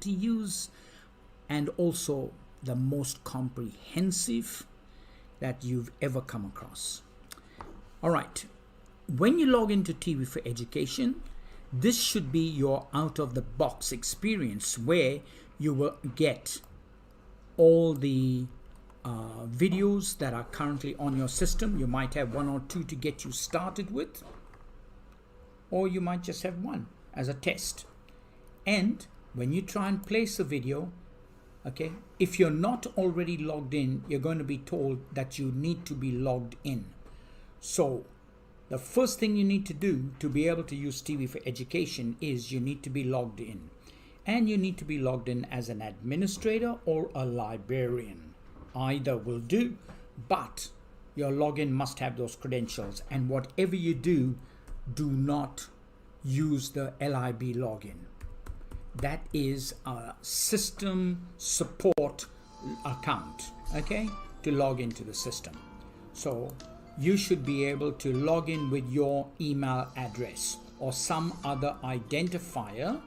to use, and also the most comprehensive that you've ever come across. All right, when you log into TV4Education, this should be your out-of-the-box experience where you will get all the videos that are currently on your system. You might have one or two to get you started with, or you might just have one as a test. And when you try and place a video, okay, if you're not already logged in, you're going to be told that you need to be logged in. So the first thing you need to do to be able to use TV4Education is you need to be logged in. And you need to be logged in as an administrator or a librarian. Either will do, but your login must have those credentials. And whatever you do, do not use the LIB login. That is a system support account, okay, to log into the system. So you should be able to log in with your email address or some other identifier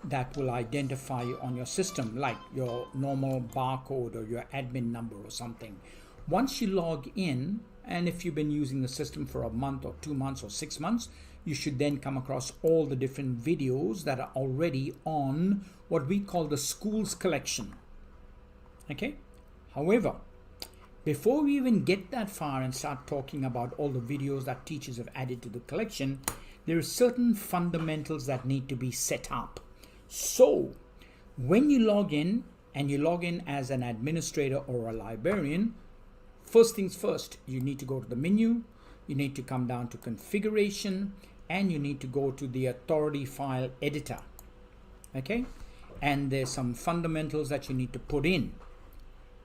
that will identify you on your system, like your normal barcode or your admin number or something. Once you log in, and if you've been using the system for a month or 2 months or 6 months, you should then come across all the different videos that are already on what we call the schools collection. Okay? However, before we even get that far and start talking about all the videos that teachers have added to the collection, there are certain fundamentals that need to be set up. So when you log in, and you log in as an administrator or a librarian, first things first, you need to go to the menu, you need to come down to configuration, and you need to go to the authority file editor. Okay, and there's some fundamentals that you need to put in.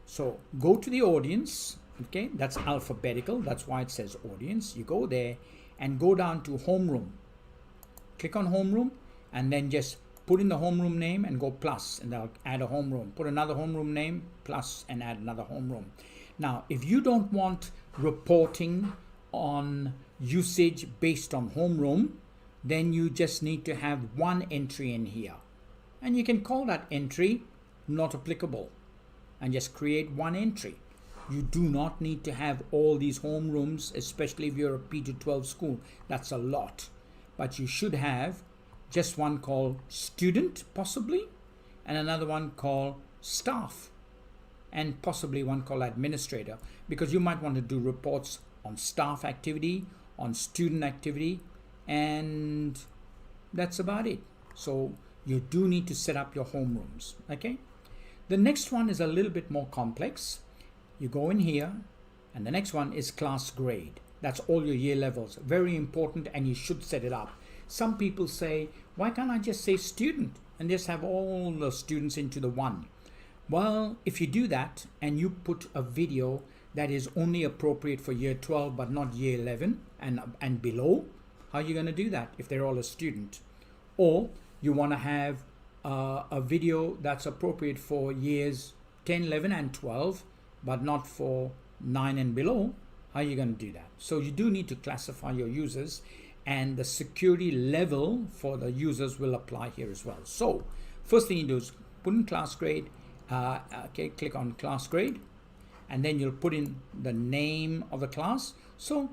So go to the audience, okay, that's alphabetical, that's why it says audience. You go there and go down to homeroom, click on homeroom, and then just put in the homeroom name and go plus, and that'll add a homeroom. Put another homeroom name, plus, and add another homeroom. Now, if you don't want reporting on usage based on homeroom, then you just need to have one entry in here. And you can call that entry not applicable and just create one entry. You do not need to have all these homerooms, especially if you're a P-12 school. That's a lot. But you should have just one called student, possibly, and another one called staff, and possibly one called administrator, because you might want to do reports on staff activity, on student activity, and that's about it. So you do need to set up your homerooms, okay? The next one is a little bit more complex. You go in here, and the next one is class grade. That's all your year levels. Very important, and you should set it up. Some people say, why can't I just say student and just have all the students into the one? Well, if you do that and you put a video that is only appropriate for year 12 but not year 11 and below, how are you going to do that if they're all a student? Or you want to have a video that's appropriate for years 10, 11 and 12 but not for 9 and below, how are you going to do that? So you do need to classify your users, and the security level for the users will apply here as well. So first thing you do is put in class grade, okay, click on class grade, and then you'll put in the name of the class. So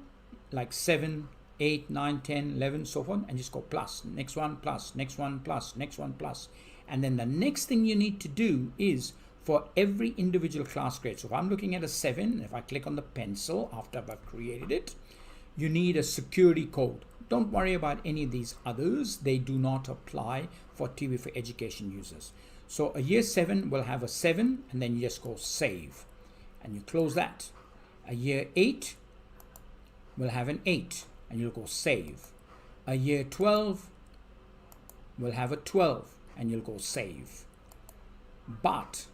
like 7, 8, 9, 10, 11, so forth, and just go plus, next one plus, next one plus, next one plus. And then the next thing you need to do is for every individual class grade. So if I'm looking at a 7, if I click on the pencil after I've created it, you need a security code. Don't worry about any of these others. They do not apply for TV4Education users. So a year 7 will have a 7, and then you just go save, and you close that. A year 8 will have an 8, and you'll go save. A year 12 will have a 12, and you'll go save. But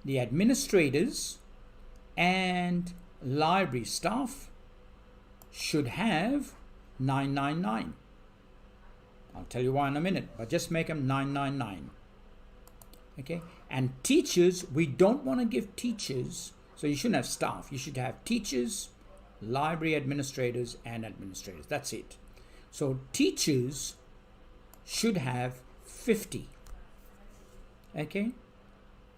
the administrators and library staff should have 999. I'll tell you why in a minute, but just make them 999. Okay, and teachers, we don't want to give teachers, so you shouldn't have staff. You should have teachers, library administrators, and administrators. That's it. So teachers should have 50. Okay,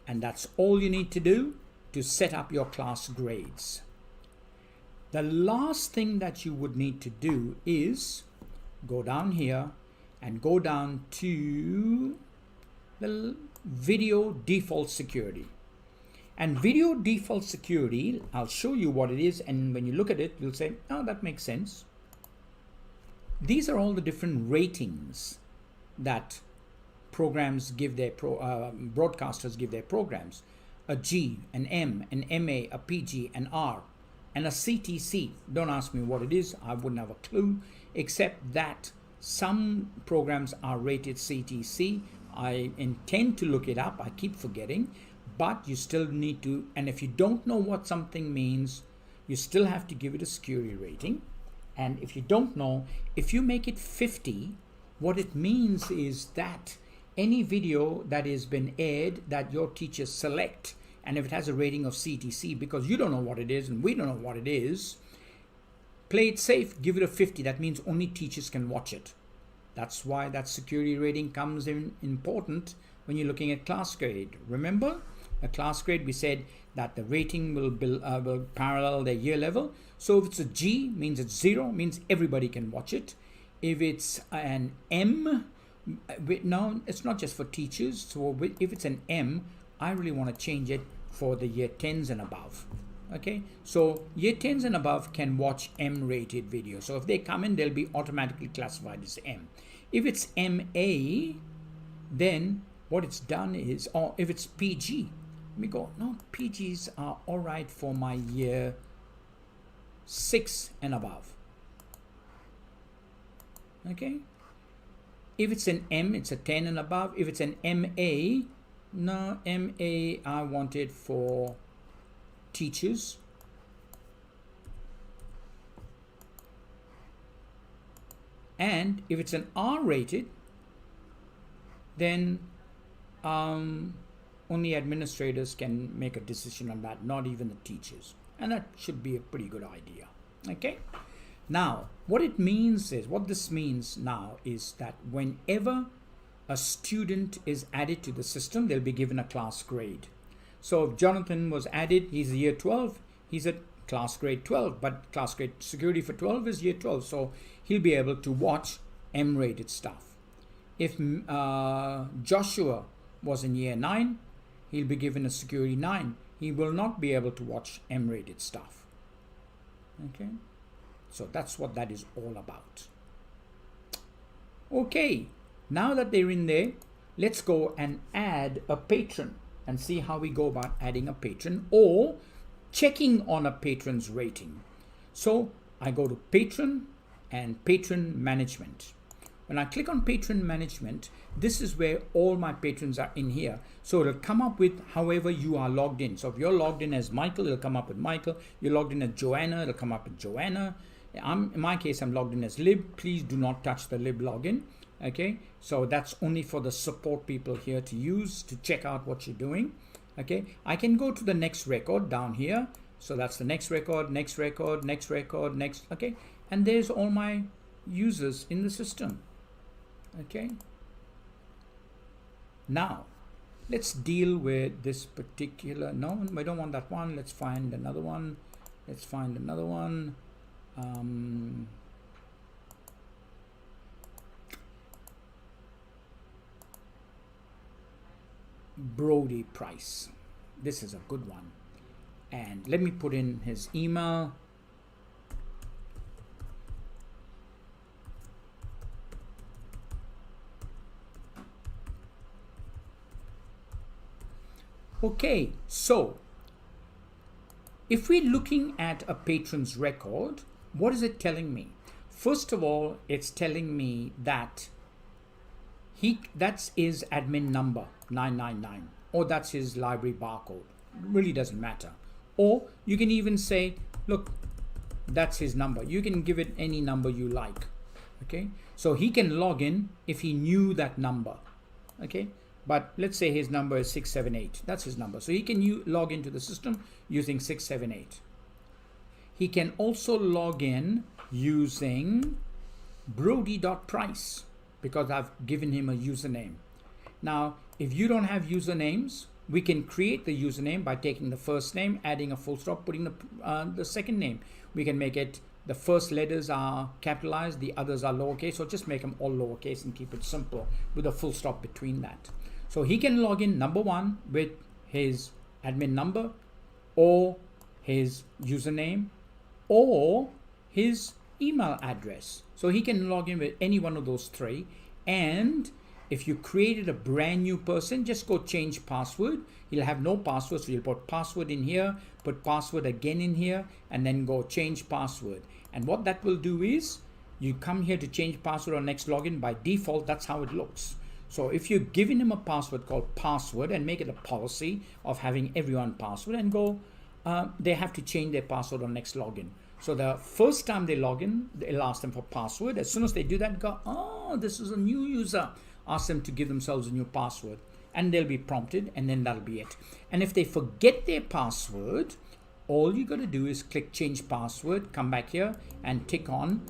and that's all you need to do to set up your class grades. The last thing that you would need to do is go down here and go down to the video default security. And video default security, I'll show you what it is, and when you look at it, you'll say, oh, that makes sense. These are all the different ratings that programs give their broadcasters give their programs. A G, an M, an MA, a PG, an R, and a CTC. Don't ask me what it is. I wouldn't have a clue, except that some programs are rated CTC. I intend to look it up. I keep forgetting, but you still need to. And if you don't know what something means, you still have to give it a security rating. And if you don't know, if you make it 50, what it means is that any video that has been aired that your teachers select, and if it has a rating of CTC, because you don't know what it is and we don't know what it is, play it safe, give it a 50. That means only teachers can watch it. That's why that security rating comes in important when you're looking at class grade. Remember, a class grade, we said that the rating will parallel their year level. So if it's a G, means it's 0, means everybody can watch it. If it's an M, no, it's not just for teachers. So if it's an M, I really want to change it for the year 10s and above. Okay, so year 10s and above can watch M-rated videos. So if they come in, they'll be automatically classified as M. If it's MA, then what it's done is, or if it's PG, let me go, no, PGs are all right for my year 6 and above. Okay, if it's an M, it's a 10 and above. If it's an MA, no, MA, I want it for teachers. And if it's an R rated, then only administrators can make a decision on that, not even the teachers. And that should be a pretty good idea. Okay. Now, what this means now is that whenever a student is added to the system, they'll be given a class grade. So if Jonathan was added, he's year 12, he's at class grade 12, but class grade security for 12 is year 12. So he'll be able to watch M-rated stuff. If Joshua was in year 9, he'll be given a security 9. He will not be able to watch M-rated stuff. Okay. So that's what that is all about. Okay, now that they're in there, let's go and add a patron and see how we go about adding a patron or checking on a patron's rating. So I go to patron and patron management. When I click on patron management, this is where all my patrons are in here. So it'll come up with however you are logged in. So if you're logged in as Michael, it'll come up with Michael. You're logged in as Joanna, it'll come up with Joanna. In my case, I'm logged in as Lib. Please do not touch the Lib login. Okay, so that's only for the support people here to use to check out what you're doing. Okay, I can go to the next record down here. So that's the next record, next record, next record, next. Okay, and there's all my users in the system. Okay, now let's deal with this particular. No, I don't want that one. Let's find another one. Let's find another one. Brody Price. This is a good one. And let me put in his email. Okay, so if we're looking at a patron's record, what is it telling me? First of all, it's telling me that that's his admin number 999, or that's his library barcode. Really doesn't matter. Or you can even say, look, that's his number. You can give it any number you like. Okay, so he can log in if he knew that number. Okay, but let's say his number is 678. That's his number. So he can log into the system using 678. He can also log in using brody.price because I've given him a username. Now, if you don't have usernames, we can create the username by taking the first name, adding a full stop, putting the second name. We can make it, the first letters are capitalized, the others are lowercase, so just make them all lowercase and keep it simple with a full stop between that. So he can log in, number one, with his admin number or his username or his email address. So he can log in with any one of those three. And if you created a brand new person, just go change password. You'll have no password, so you'll put password in here, put password again in here, and then go change password. And what that will do is you come here to change password on next login. By default, that's how it looks. So if you're giving him a password called password and make it a policy of having everyone password and go, they have to change their password on next login. So the first time they log in, they'll ask them for password. As soon as they do that, go, oh, this is a new user. Ask them to give themselves a new password and they'll be prompted, and then that'll be it. And if they forget their password, all you got to do is click change password, come back here and tick on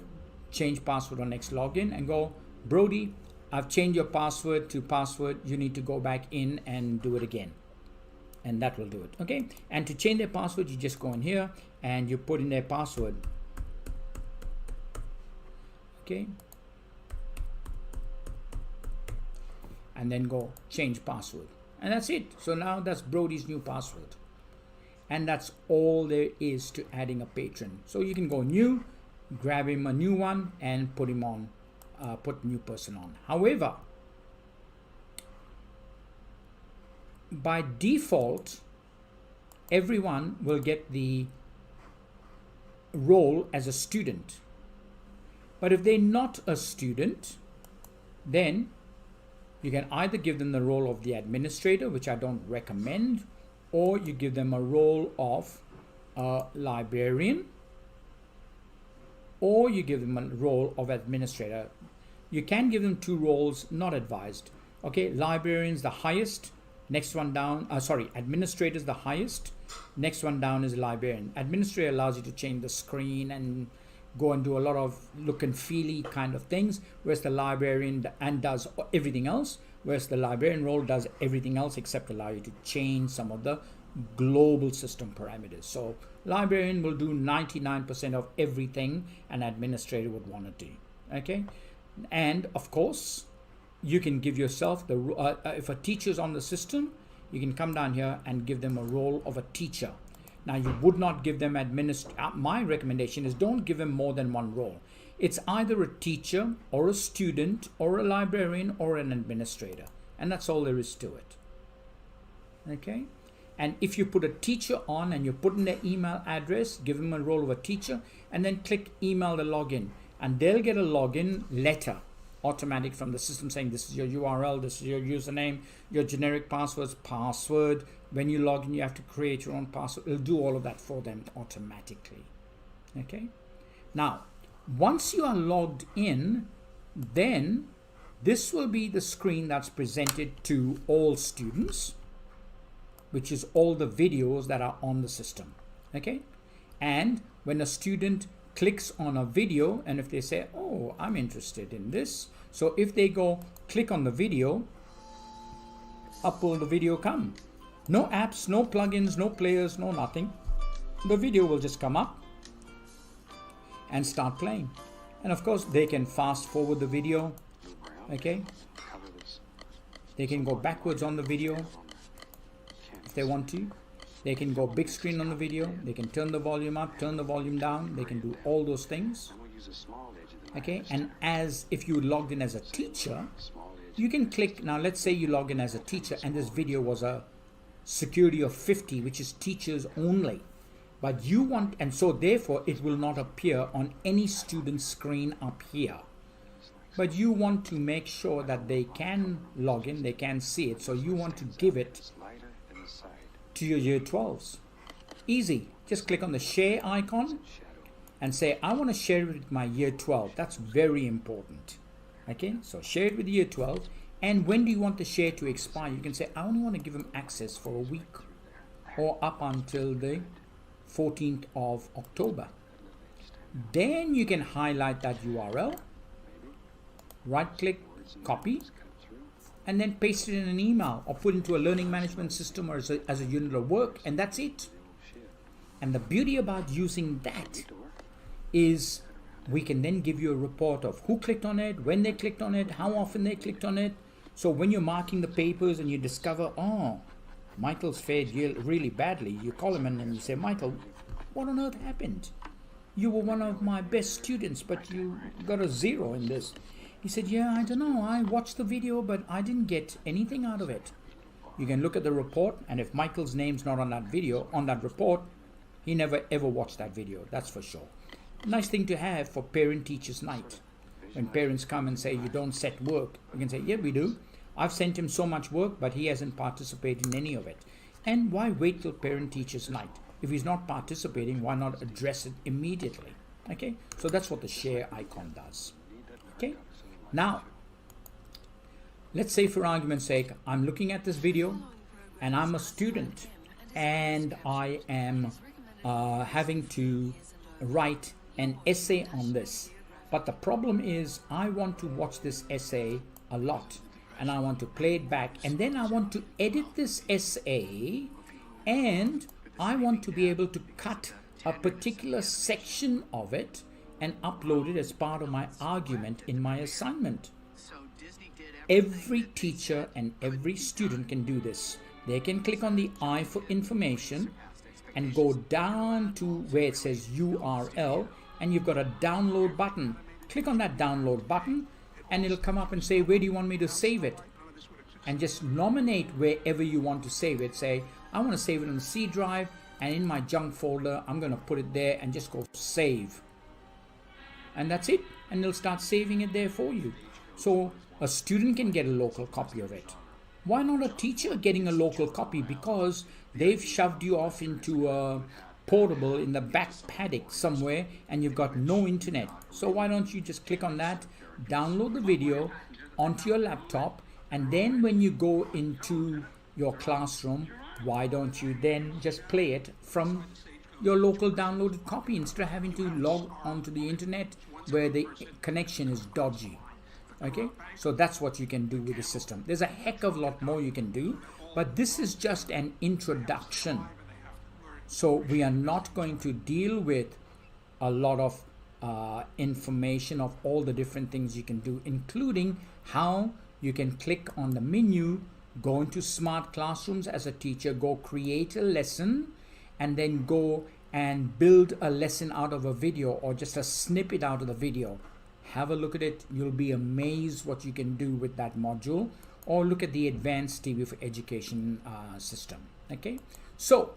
change password on next login and go, Brody, I've changed your password to password. You need to go back in and do it again. And that will do it. Okay. And to change their password, you just go in here and you put in their password. Okay. And then go change password. And that's it. So now that's Brody's new password. And that's all there is to adding a patron. So you can go new, grab him a new one and put him on, put new person on. However, by default, everyone will get the role as a student. But if they're not a student, then you can either give them the role of the administrator, which I don't recommend, or you give them a role of a librarian, or you give them a role of administrator. You can give them two roles, not advised. Okay, librarian's the highest. Next one down, administrator is the highest. Next one down is librarian. Administrator allows you to change the screen and go and do a lot of look and feely kind of things, whereas the librarian does everything else, whereas the librarian role does everything else except allow you to change some of the global system parameters. So librarian will do 99% of everything an administrator would want to do. Okay, and of course, you can give yourself the if a teacher's on the system, you can come down here and give them a role of a teacher. Now you would not give them my recommendation is don't give them more than one role. It's either a teacher or a student or a librarian or an administrator, and that's all there is to it. Okay, and if you put a teacher on and you put in their email address, give them a role of a teacher, and then click email the login, and they'll get a login letter automatic from the system saying this is your URL, this is your username, your generic password. When you log in, you have to create your own password. It'll do all of that for them automatically. Okay. Now, once you are logged in, then this will be the screen that's presented to all students, which is all the videos that are on the system. Okay. And when a student clicks on a video, and if they say, oh, I'm interested in this, so if they go click on the video, up will the video come. No apps, no plugins, no players, no nothing. The video will just come up and start playing. And of course they can fast forward the video. Okay, they can go backwards on the video if they want to. They can go big screen on the video. They can turn the volume up, turn the volume down. They can do all those things. Okay, and as if you logged in as a teacher, you can click. Now let's say you log in as a teacher and this video was a security of 50, which is teachers only. But you want, and so therefore it will not appear on any student screen up here. But you want to make sure that they can log in, they can see it. So you want to give it to your year 12s. Easy. Just click on the share icon and say, I want to share it with my year 12. That's very important. Okay, so share it with year 12. And when do you want the share to expire? You can say, I only want to give them access for a week or up until the 14th of October. Then you can highlight that URL, right click, copy, and then paste it in an email or put into a learning management system or as a unit of work, and that's it. And the beauty about using that is we can then give you a report of who clicked on it, when they clicked on it, how often they clicked on it. So when you're marking the papers and you discover, oh, Michael's fared really badly, you call him in and you say, Michael, what on earth happened? You were one of my best students, but you got a 0 in this. He said, yeah, I don't know. I watched the video, but I didn't get anything out of it. You can look at the report, and if Michael's name's not on that video, on that report, he never ever watched that video, that's for sure. Nice thing to have for parent-teachers night. When parents come and say, you don't set work, you can say, yeah, we do. I've sent him so much work, but he hasn't participated in any of it. And why wait till parent-teachers night? If he's not participating, why not address it immediately? Okay, so that's what the share icon does. Okay, now, let's say for argument's sake, I'm looking at this video and I'm a student and I am having to write an essay on this. But the problem is I want to watch this essay a lot and I want to play it back, and then I want to edit this essay, and I want to be able to cut a particular section of it and upload it as part of my argument in my assignment. Every teacher and every student can do this. They can click on the I for information and go down to where it says URL, and you've got a download button. Click on that download button and it'll come up and say, where do you want me to save it? And just nominate wherever you want to save it. Say, I want to save it on the C drive, and in my junk folder I'm going to put it there, and just go save. And that's it, and it'll start saving it there for you. So a student can get a local copy of it. Why not a teacher getting a local copy? Because they've shoved you off into a portable in the back paddock somewhere and you've got no internet. So why don't you just click on that, download the video onto your laptop, and then when you go into your classroom, why don't you then just play it from your local downloaded copy instead of having to log onto the internet where the connection is dodgy. Okay, so that's what you can do with the system. There's a heck of a lot more you can do, but this is just an introduction. So we are not going to deal with a lot of information of all the different things you can do, including how you can click on the menu, go into Smart Classrooms as a teacher, go create a lesson, and then go and build a lesson out of a video or just a snippet out of the video. Have a look at it. You'll be amazed what you can do with that module. Or look at the advanced TV4Education system. Okay, so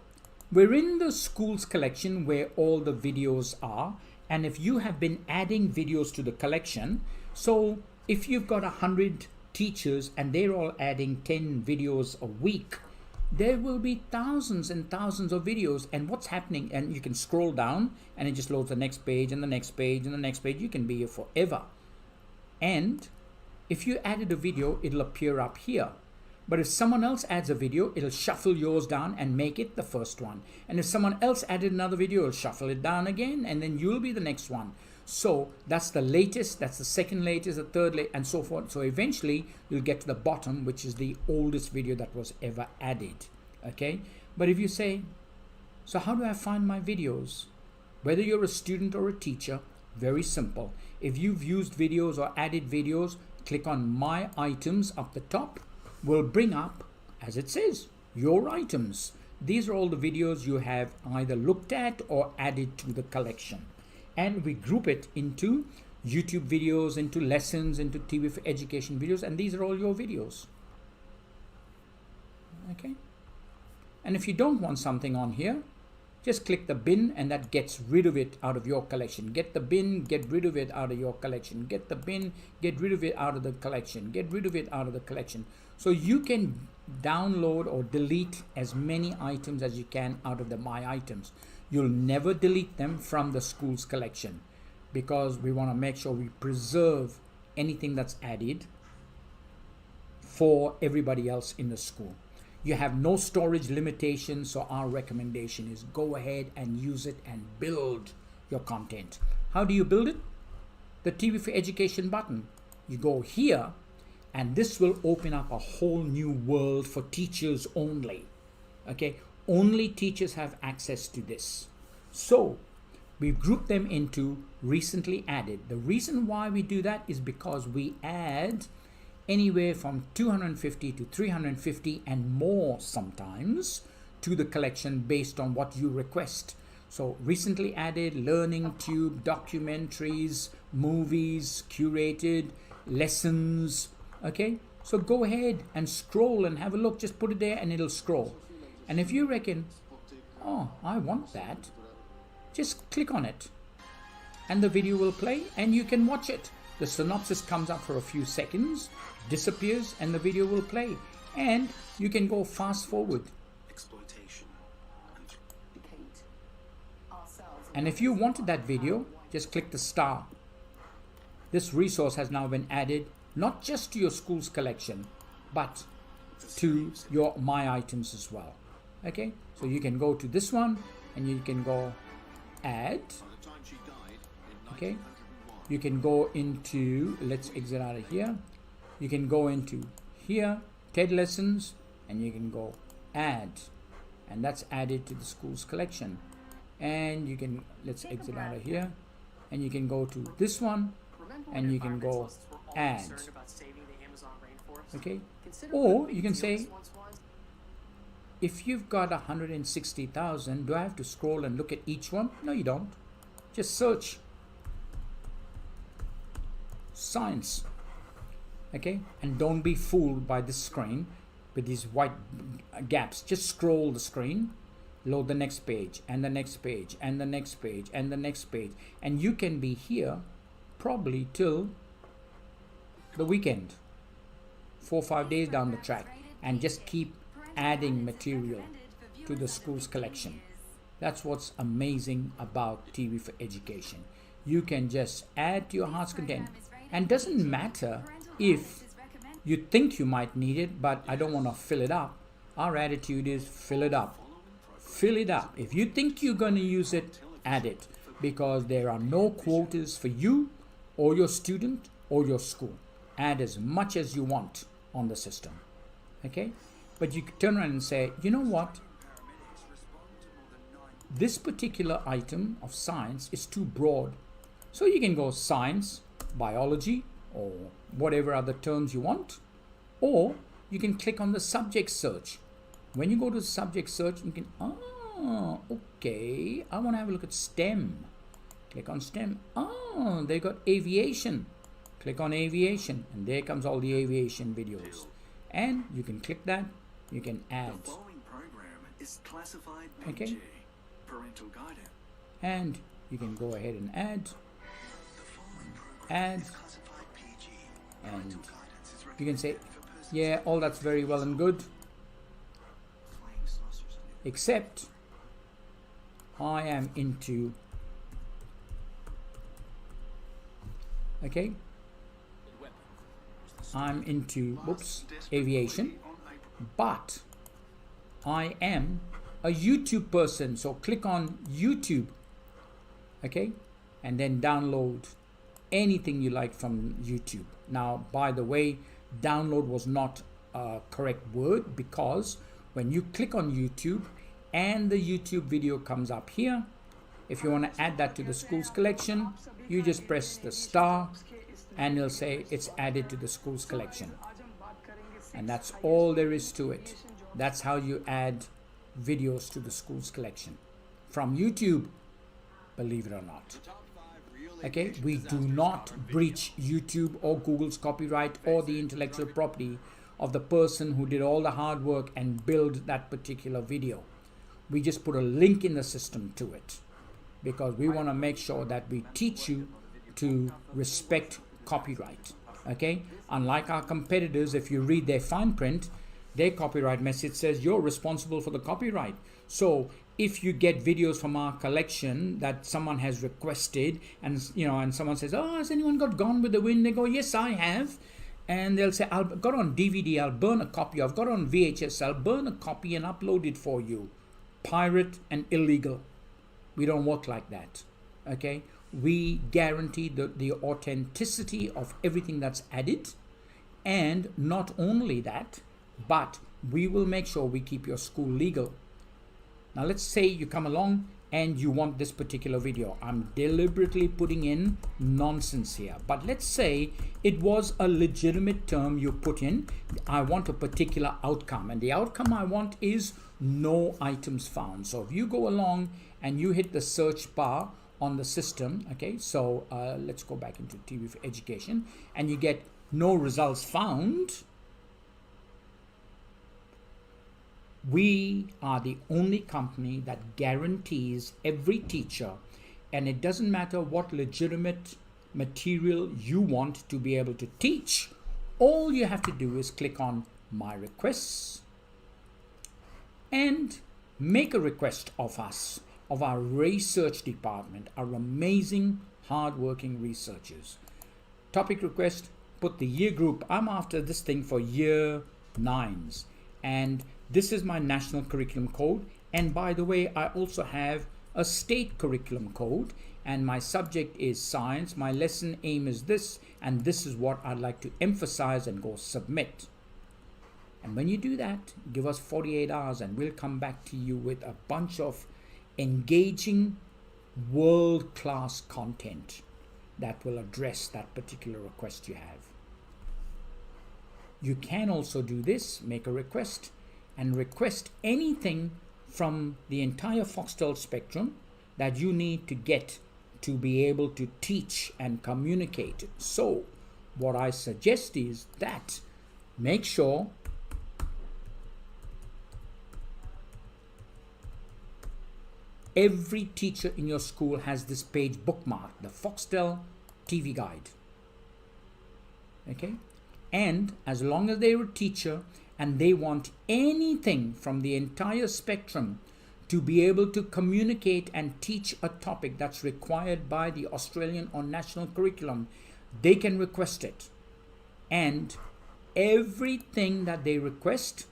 we're in the schools collection where all the videos are, and if you have been adding videos to the collection, so if you've got 100 teachers and they're all adding 10 videos a week, there will be thousands and thousands of videos. And what's happening, and you can scroll down and it just loads the next page and the next page and the next page. You can be here forever. And if you added a video, it'll appear up here. But if someone else adds a video, it'll shuffle yours down and make it the first one. And if someone else added another video, it'll shuffle it down again, and then you'll be the next one. So that's the latest, that's the second latest, the third latest, and so forth. So eventually you'll get to the bottom, which is the oldest video that was ever added. Okay, but if you say, so how do I find my videos? Whether you're a student or a teacher, very simple. If you've used videos or added videos, click on My Items up the top. Will bring up, as it says, your items. These are all the videos you have either looked at or added to the collection. And we group it into YouTube videos, into lessons, into TV4Education videos, and these are all your videos. Okay. And if you don't want something on here, just click the bin, and that gets rid of it out of your collection. Get the bin, get rid of it out of your collection. Get the bin, get rid of it out of the collection. Get rid of it out of the collection. So you can download or delete as many items as you can out of the My Items. You'll never delete them from the school's collection, because we want to make sure we preserve anything that's added for everybody else in the school. You have no storage limitations, so our recommendation is go ahead and use it and build your content. How do you build it? The TV4Education button. You go here And this will open up a whole new world for teachers only. Okay, only teachers have access to this. So we've grouped them into recently added. The reason why we do that is because we add anywhere from 250 to 350 and more sometimes to the collection based on what you request. So recently added, learning tube, documentaries, movies, curated, lessons. Okay, so go ahead and scroll and have a look. Just put it there and it'll scroll. And if you reckon, oh, I want that, just click on it and the video will play and you can watch it. The synopsis comes up for a few seconds, disappears, and the video will play. And you can go fast forward. And if you wanted that video, just click the star. This resource has now been added not just to your school's collection, but to your My Items as well. Okay, so you can go to this one and you can go add. Okay, you can go into, let's exit out of here. You can go into here, TED lessons, and you can go add, and that's added to the school's collection. And you can, let's exit out of here, and you can go to this one and you can go add. Okay, or you can say, if you've got 160,000, do I have to scroll and look at each one? No, you don't. Just search science. Okay, and don't be fooled by this screen with these white gaps. Just scroll the screen, load the next page and the next page and the next page and the next page, and you can be here probably till the weekend, 4 or 5 days down the track, and just keep adding material to the school's collection. That's what's amazing about TV4Education. You can just add to your heart's content, and doesn't matter if you think you might need it, but I don't want to fill it up. Our attitude is fill it up. Fill it up. If you think you're going to use it, add it, because there are no quotas for you or your student or your school. Add as much as you want on the system. Okay, but you could turn around and say, you know what, this particular item of science is too broad, so you can go science, biology, or whatever other terms you want, or you can click on the subject search. When you go to the subject search, you can, okay, I want to have a look at STEM. Click on STEM. They got aviation. Click on aviation, and there comes all the aviation videos. And you can click that, you can add. The following program is classified PG. Okay. Parental guidance. And you can go ahead and add. The following program Add. is classified PG. And Parental guidance is you can say, recommended for persons yeah, all that's very well and good, flying saucers and except I am into, okay, I'm into, aviation, but I am a YouTube person, so click on YouTube, okay, and then download anything you like from YouTube. Now, by the way, download was not a correct word, because when you click on YouTube and the YouTube video comes up here, if you want to add that to the school's collection, you just press the star and it'll say it's added to the school's collection. And that's all there is to it. That's how you add videos to the school's collection from YouTube, believe it or not. Okay, we do not breach YouTube or Google's copyright or the intellectual property of the person who did all the hard work and build that particular video. We just put a link in the system to it, because we want to make sure that we teach you to respect copyright. Okay, unlike our competitors, if you read their fine print, their copyright message says you're responsible for the copyright. So if you get videos from our collection that someone has requested, and and someone says, oh, has anyone got Gone with the Wind? They go, yes, I have. And they'll say, I've got on DVD, I'll burn a copy. I've got on VHS, I'll burn a copy and upload it for you. Pirate and illegal. We don't work like that. Okay, we guarantee the authenticity of everything that's added, And not only that, but we will make sure we keep your school legal. Now let's say you come along and you want this particular video. I'm deliberately putting in nonsense here, but let's say it was a legitimate term you put in. I want a particular outcome, and the outcome I want is no items found. So if you go along and you hit the search bar on the system, okay, so let's go back into TV4Education, and you get no results found. We are the only company that guarantees every teacher, and it doesn't matter what legitimate material you want to be able to teach. All you have to do is click on My Requests and make a request of us, of our research department, our amazing, hardworking researchers. Topic request, put the year group. I'm after this thing for year 9s, and this is my national curriculum code. And by the way, I also have a state curriculum code, and my subject is science. My lesson aim is this, and this is what I'd like to emphasize, and go submit. And when you do that, give us 48 hours and we'll come back to you with a bunch of engaging, world-class content that will address that particular request you have. You can also do this, make a request, and request anything from the entire Foxtel spectrum that you need to get to be able to teach and communicate. So what I suggest is that make sure every teacher in your school has this page bookmarked, the Foxtel TV Guide. Okay? And as long as they're a teacher and they want anything from the entire spectrum to be able to communicate and teach a topic that's required by the Australian or national curriculum, they can request it. And everything that they request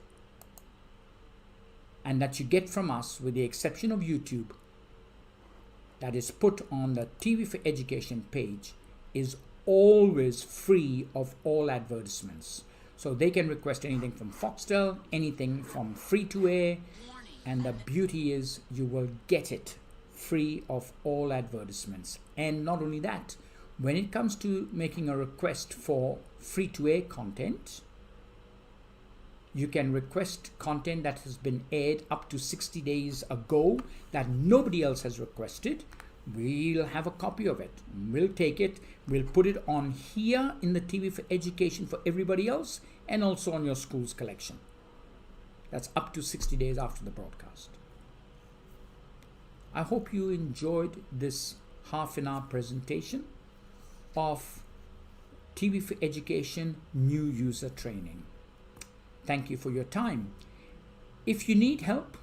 and that you get from us, with the exception of YouTube, that is put on the TV4Education page, is always free of all advertisements. So they can request anything from Foxtel, anything from free to air, and the beauty is you will get it free of all advertisements. And not only that, when it comes to making a request for free to air content, you can request content that has been aired up to 60 days ago that nobody else has requested. We'll have a copy of it. We'll take it. We'll put it on here in the TV4Education for everybody else, and also on your school's collection. That's up to 60 days after the broadcast. I hope you enjoyed this half-an-hour presentation of TV4Education new user training. Thank you for your time. If you need help,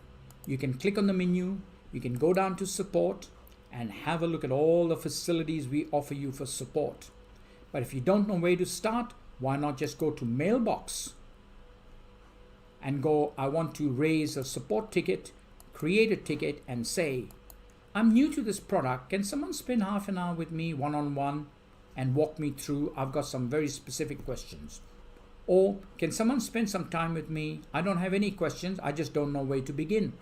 you can click on the menu, you can go down to support and have a look at all the facilities we offer you for support. But if you don't know where to start, why not just go to mailbox and go, I want to raise a support ticket, create a ticket and say, I'm new to this product. Can someone spend half an hour with me one-on-one and walk me through? I've got some very specific questions. Or can someone spend some time with me? I don't have any questions. I just don't know where to begin.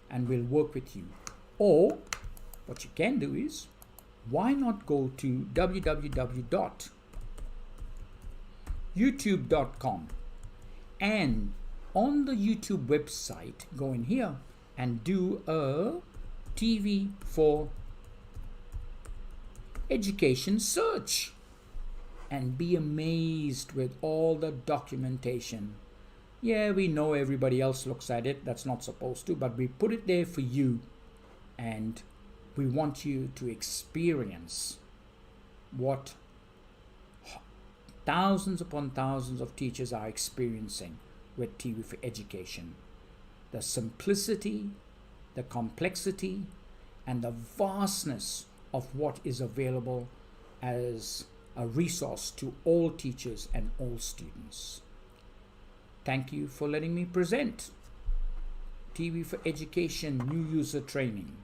And we'll work with you. Or what you can do is, why not go to www.youtube.com, and on the YouTube website, go in here and do a TV4Education search. And be amazed with all the documentation. Yeah, we know everybody else looks at it. That's not supposed to, but we put it there for you. And we want you to experience what thousands upon thousands of teachers are experiencing with TV4Education. The simplicity, the complexity, and the vastness of what is available as a resource to all teachers and all students. Thank you for letting me present TV4Education new user training.